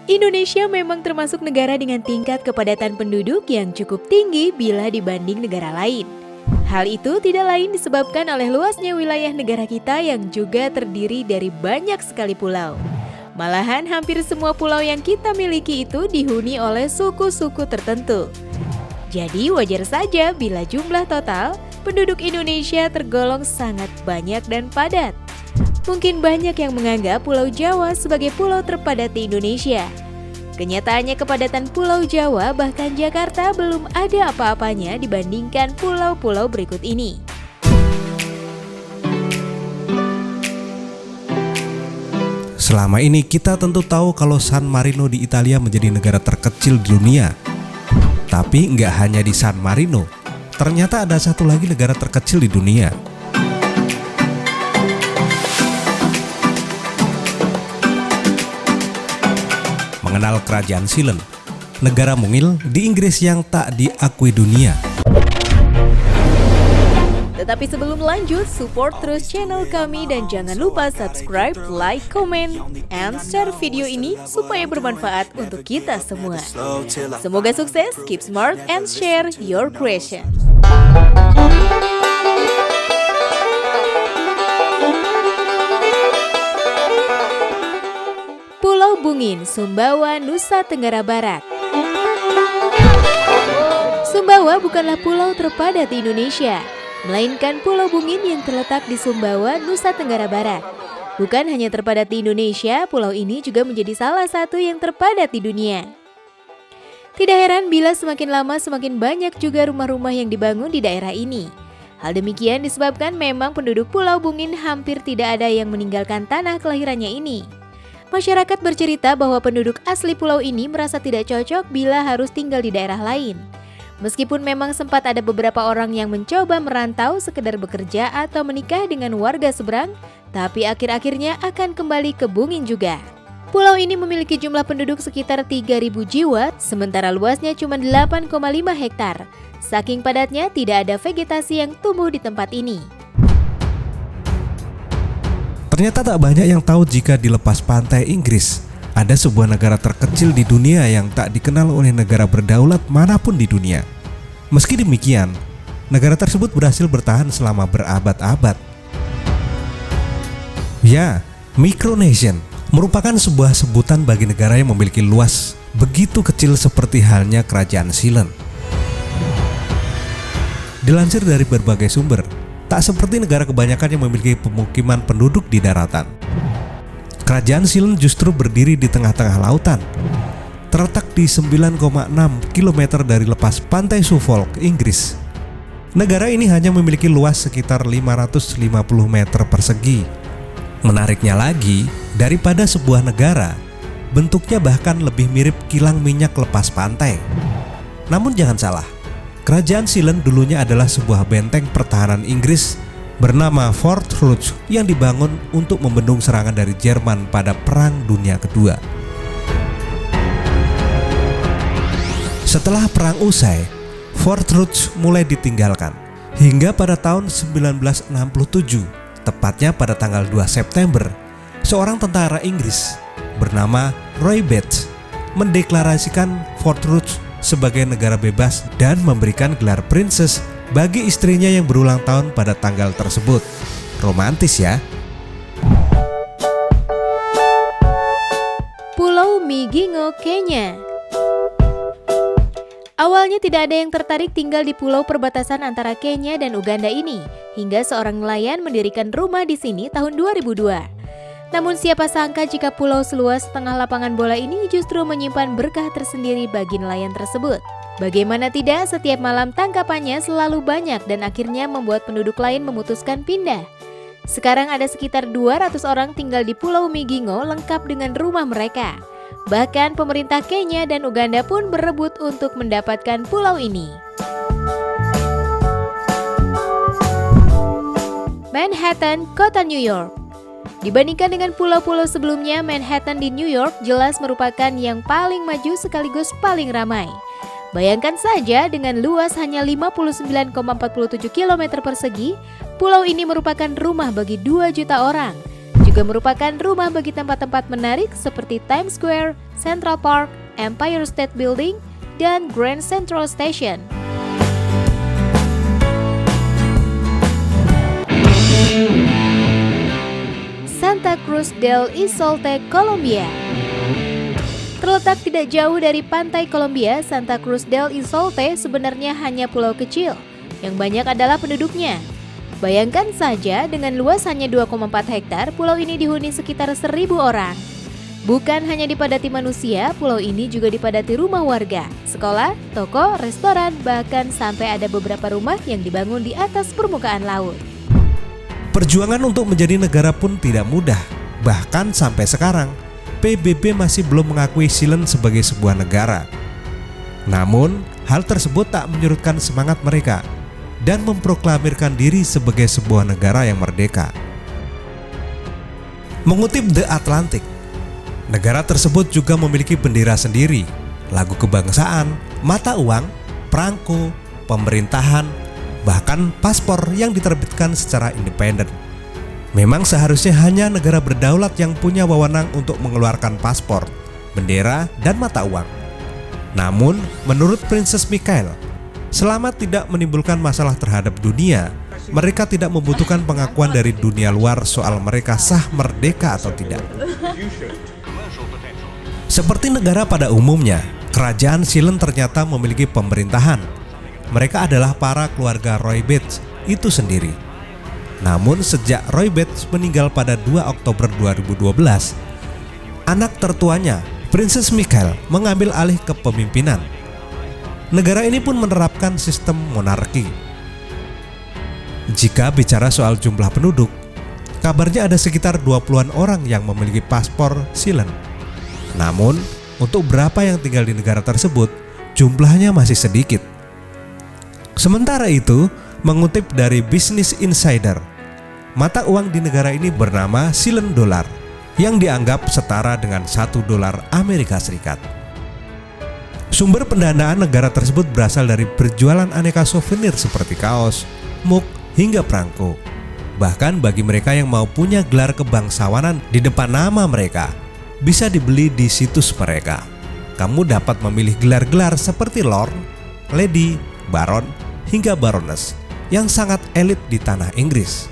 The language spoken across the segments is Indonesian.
Indonesia memang termasuk negara dengan tingkat kepadatan penduduk yang cukup tinggi bila dibanding negara lain. Hal itu tidak lain disebabkan oleh luasnya wilayah negara kita yang juga terdiri dari banyak sekali pulau. Malahan hampir semua pulau yang kita miliki itu dihuni oleh suku-suku tertentu. Jadi wajar saja bila jumlah total penduduk Indonesia tergolong sangat banyak dan padat. Mungkin banyak yang menganggap Pulau Jawa sebagai pulau terpadat di Indonesia. Kenyataannya kepadatan Pulau Jawa bahkan Jakarta belum ada apa-apanya dibandingkan pulau-pulau berikut ini. Selama ini kita tentu tahu kalau San Marino di Italia menjadi negara terkecil di dunia. Tapi nggak hanya di San Marino, ternyata ada satu lagi negara terkecil di dunia. Mengenal Kerajaan Silen, negara mungil di Inggris yang tak diakui dunia. Tetapi sebelum lanjut, support terus channel kami dan jangan lupa subscribe, like, comment, and share video ini supaya bermanfaat untuk kita semua. Semoga sukses, keep smart, and share your creation. Pulau Bungin, Sumbawa, Nusa Tenggara Barat. Sumbawa bukanlah pulau terpadat di Indonesia, melainkan Pulau Bungin yang terletak di Sumbawa, Nusa Tenggara Barat. Bukan hanya terpadat di Indonesia, pulau ini juga menjadi salah satu yang terpadat di dunia. Tidak heran bila semakin lama semakin banyak juga rumah-rumah yang dibangun di daerah ini. Hal demikian disebabkan memang penduduk Pulau Bungin hampir tidak ada yang meninggalkan tanah kelahirannya ini. Masyarakat bercerita bahwa penduduk asli pulau ini merasa tidak cocok bila harus tinggal di daerah lain. Meskipun memang sempat ada beberapa orang yang mencoba merantau sekedar bekerja atau menikah dengan warga seberang, tapi akhir-akhirnya akan kembali ke Bungin juga. Pulau ini memiliki jumlah penduduk sekitar 3.000 jiwa, sementara luasnya cuma 8,5 hektar. Saking padatnya tidak ada vegetasi yang tumbuh di tempat ini. Ternyata tak banyak yang tahu jika di lepas pantai Inggris ada sebuah negara terkecil di dunia yang tak dikenal oleh negara berdaulat manapun di dunia. Meski demikian, negara tersebut berhasil bertahan selama berabad-abad. Ya, Micronesian merupakan sebuah sebutan bagi negara yang memiliki luas begitu kecil seperti halnya Kerajaan Silen. Dilansir dari berbagai sumber, tak seperti negara kebanyakan yang memiliki pemukiman penduduk di daratan. Kerajaan Silen justru berdiri di tengah-tengah lautan. Terletak di 9,6 km dari lepas pantai Suffolk, Inggris. Negara ini hanya memiliki luas sekitar 550 meter persegi. Menariknya lagi, daripada sebuah negara, bentuknya bahkan lebih mirip kilang minyak lepas pantai. Namun jangan salah, Kerajaan Silen dulunya adalah sebuah benteng pertahanan Inggris bernama Fort Rouge yang dibangun untuk membendung serangan dari Jerman pada Perang Dunia Kedua. Setelah perang usai, Fort Rouge mulai ditinggalkan hingga pada tahun 1967, tepatnya pada tanggal 2 September, seorang tentara Inggris bernama Roy Bates mendeklarasikan Fort Rouge sebagai negara bebas dan memberikan gelar princess bagi istrinya yang berulang tahun pada tanggal tersebut. Romantis ya. Pulau Migingo, Kenya. Awalnya tidak ada yang tertarik tinggal di pulau perbatasan antara Kenya dan Uganda ini, hingga seorang nelayan mendirikan rumah di sini tahun 2002. Namun siapa sangka jika pulau seluas setengah lapangan bola ini justru menyimpan berkah tersendiri bagi nelayan tersebut. Bagaimana tidak, setiap malam tangkapannya selalu banyak dan akhirnya membuat penduduk lain memutuskan pindah. Sekarang ada sekitar 200 orang tinggal di Pulau Migingo lengkap dengan rumah mereka. Bahkan pemerintah Kenya dan Uganda pun berebut untuk mendapatkan pulau ini. Manhattan, kota New York. Dibandingkan dengan pulau-pulau sebelumnya, Manhattan di New York jelas merupakan yang paling maju sekaligus paling ramai. Bayangkan saja dengan luas hanya 59,47 km persegi, pulau ini merupakan rumah bagi 2 juta orang. Juga merupakan rumah bagi tempat-tempat menarik seperti Times Square, Central Park, Empire State Building, dan Grand Central Station. Santa Cruz del Isolte, Kolombia. Terletak tidak jauh dari pantai Kolombia, Santa Cruz del Isolte sebenarnya hanya pulau kecil, yang banyak adalah penduduknya. Bayangkan saja dengan luas hanya 2,4 hektar, pulau ini dihuni sekitar 1.000 orang. Bukan hanya dipadati manusia, pulau ini juga dipadati rumah warga, sekolah, toko, restoran, bahkan sampai ada beberapa rumah yang dibangun di atas permukaan laut. Perjuangan untuk menjadi negara pun tidak mudah. Bahkan sampai sekarang, PBB masih belum mengakui Sealand sebagai sebuah negara. Namun, hal tersebut tak menyurutkan semangat mereka dan memproklamirkan diri sebagai sebuah negara yang merdeka. Mengutip The Atlantic, negara tersebut juga memiliki bendera sendiri, lagu kebangsaan, mata uang, perangko, pemerintahan, bahkan paspor yang diterbitkan secara independen. Memang seharusnya hanya negara berdaulat yang punya wewenang untuk mengeluarkan paspor, bendera, dan mata uang. Namun, menurut Princess Mikhail, selama tidak menimbulkan masalah terhadap dunia, mereka tidak membutuhkan pengakuan dari dunia luar soal mereka sah merdeka atau tidak. Seperti negara pada umumnya, kerajaan Sealand ternyata memiliki pemerintahan. Mereka adalah para keluarga Roy Bates itu sendiri. Namun sejak Roy Bates meninggal pada 2 Oktober 2012, anak tertuanya, Princess Mikhail, mengambil alih kepemimpinan. Negara ini pun menerapkan sistem monarki. Jika bicara soal jumlah penduduk, kabarnya ada sekitar 20-an orang yang memiliki paspor Sealand. Namun, untuk berapa yang tinggal di negara tersebut, jumlahnya masih sedikit. Sementara itu, mengutip dari Business Insider, mata uang di negara ini bernama Sealand Dollar, yang dianggap setara dengan $1 Amerika Serikat. Sumber pendanaan negara tersebut berasal dari berjualan aneka souvenir seperti kaos, mug, hingga perangko. Bahkan bagi mereka yang mau punya gelar kebangsawanan di depan nama mereka, bisa dibeli di situs mereka. Kamu dapat memilih gelar-gelar seperti Lord, Lady, Baron, hingga Baroness yang sangat elit di tanah Inggris.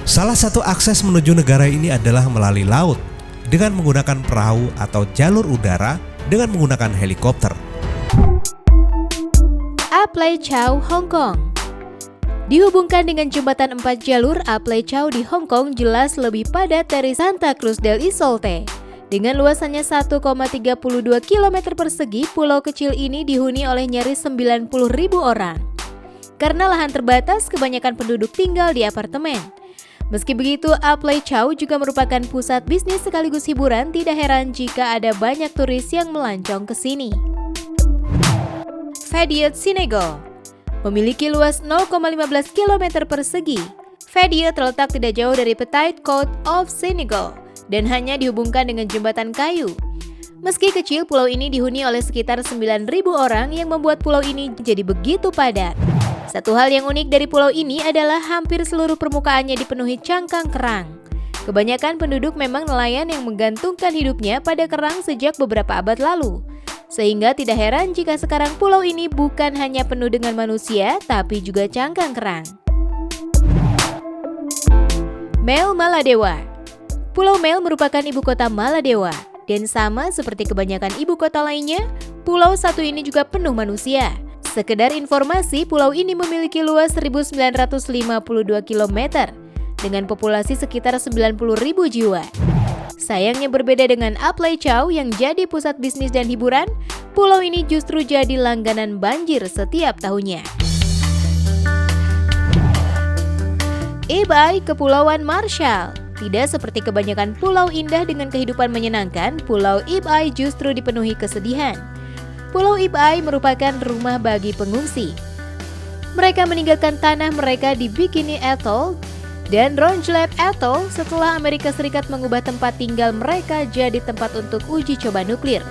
Salah satu akses menuju negara ini adalah melalui laut dengan menggunakan perahu atau jalur udara dengan menggunakan helikopter. Apleichau, Hong Kong. Dihubungkan dengan jembatan 4 jalur, Apleichau di Hong Kong jelas lebih padat dari Santa Cruz del Isolte. Dengan luasannya 1,32 km persegi, pulau kecil ini dihuni oleh nyaris 90.000 orang. Karena lahan terbatas, kebanyakan penduduk tinggal di apartemen. Meski begitu, Apleichau juga merupakan pusat bisnis sekaligus hiburan. Tidak heran jika ada banyak turis yang melancong ke sini. Fediot, Senegal. Memiliki luas 0,15 km persegi. Fediot terletak tidak jauh dari Petite Côte of Senegal dan hanya dihubungkan dengan jembatan kayu. Meski kecil, pulau ini dihuni oleh sekitar 9.000 orang yang membuat pulau ini jadi begitu padat. Satu hal yang unik dari pulau ini adalah hampir seluruh permukaannya dipenuhi cangkang kerang. Kebanyakan penduduk memang nelayan yang menggantungkan hidupnya pada kerang sejak beberapa abad lalu. Sehingga tidak heran jika sekarang pulau ini bukan hanya penuh dengan manusia, tapi juga cangkang kerang. Mel, Maladewa. Pulau Mel merupakan ibu kota Maladewa. Dan sama seperti kebanyakan ibu kota lainnya, pulau satu ini juga penuh manusia. Sekedar informasi, pulau ini memiliki luas 1.952 km dengan populasi sekitar 90.000 jiwa. Sayangnya berbeda dengan Apleichau yang jadi pusat bisnis dan hiburan, pulau ini justru jadi langganan banjir setiap tahunnya. Ibai, Kepulauan Marshall. Tidak seperti kebanyakan pulau indah dengan kehidupan menyenangkan, Pulau Ibai justru dipenuhi kesedihan. Pulau Ibai merupakan rumah bagi pengungsi. Mereka meninggalkan tanah mereka di Bikini Atoll dan Rongelap Atoll setelah Amerika Serikat mengubah tempat tinggal mereka jadi tempat untuk uji coba nuklir.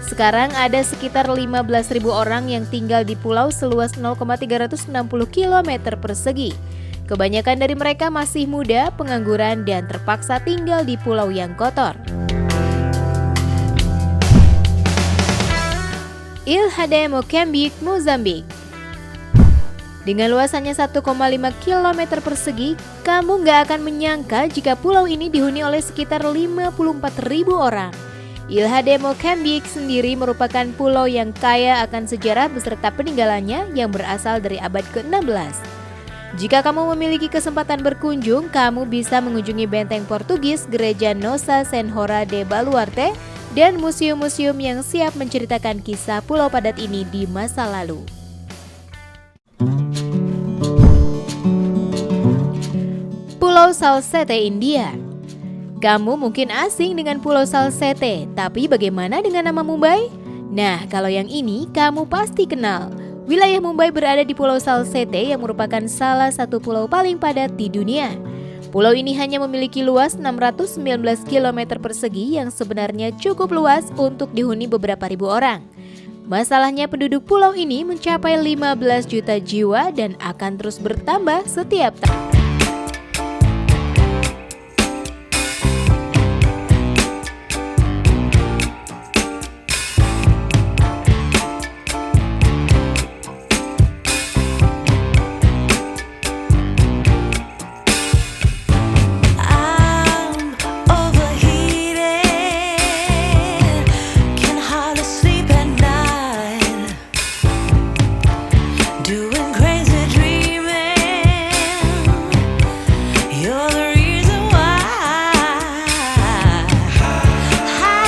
Sekarang ada sekitar 15.000 orang yang tinggal di pulau seluas 0,360 km persegi Kebanyakan dari mereka masih muda, pengangguran, dan terpaksa tinggal di pulau yang kotor. Ilha de Moçambique, Mozambik. Dengan luasannya 1,5 km persegi, kamu nggak akan menyangka jika pulau ini dihuni oleh sekitar 54.000 orang. Ilha de Moçambique sendiri merupakan pulau yang kaya akan sejarah beserta peninggalannya yang berasal dari abad ke-16. Jika kamu memiliki kesempatan berkunjung, kamu bisa mengunjungi benteng Portugis, gereja Nossa Senhora de Baluarte, dan museum-museum yang siap menceritakan kisah pulau padat ini di masa lalu. Pulau Salsette, India. Kamu mungkin asing dengan Pulau Salsette, tapi bagaimana dengan nama Mumbai? Nah, kalau yang ini kamu pasti kenal. Wilayah Mumbai berada di Pulau Salsette yang merupakan salah satu pulau paling padat di dunia. Pulau ini hanya memiliki luas 619 km persegi yang sebenarnya cukup luas untuk dihuni beberapa ribu orang. Masalahnya penduduk pulau ini mencapai 15 juta jiwa dan akan terus bertambah setiap tahun.